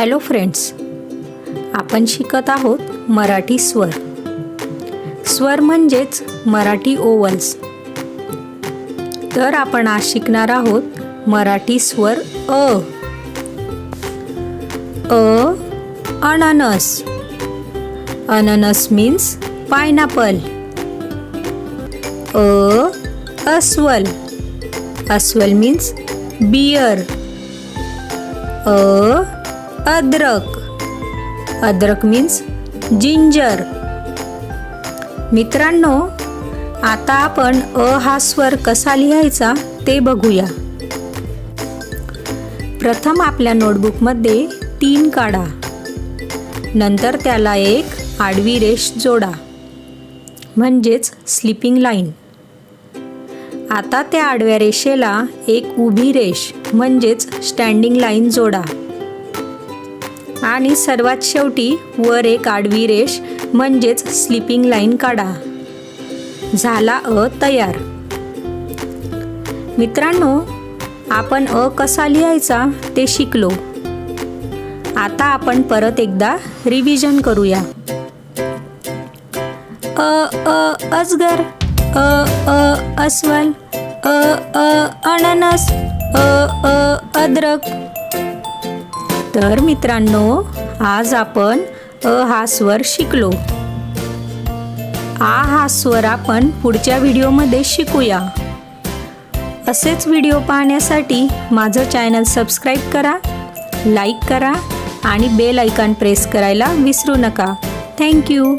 Hello friends, आपण शिकत आहोत मराठी स्वर. स्वर म्हणजेच मराठी ओवल्स. तर आपण आज शिकणार आहोत मराठी स्वर अ. अननस. अननस मीन्स पाइनएप्पल. अस्वल. अस्वल मीन्स बियर. अद्रक. अद्रक मीन्स जिंजर. मित्रांनो, आता आपण हा स्वर कसा लिहायचा ते बघूया. प्रथम आपल्या नोटबुकमध्ये 3 काढा. नंतर त्याला एक आडवी रेष जोडा, म्हणजेच स्लीपिंग लाईन. आता त्या आडव्या रेषेला एक उभी रेष म्हणजेच स्टँडिंग लाईन जोडा आणि सर्वात शेवटी वर एक आडवी रेष म्हणजेच स्लीपिंग लाईन काढा. झाला अ तयार. मित्रांनो, आपण अ कसा लिहायचा ते शिकलो. आता आपण परत एकदा रिव्हिजन करूया. अजगर. अस्वल. अननस. अद्रक. तर मित्रांनो, आज आपण हा स्वर शिकलो. हा स्वर आपण पुढच्या व्हिडिओमध्ये शिकूया. असेच व्हिडिओ पाहण्यासाठी माझं चॅनल सबस्क्राईब करा, लाईक करा आणि बेल आयकॉन प्रेस करायला विसरू नका. थँक्यू.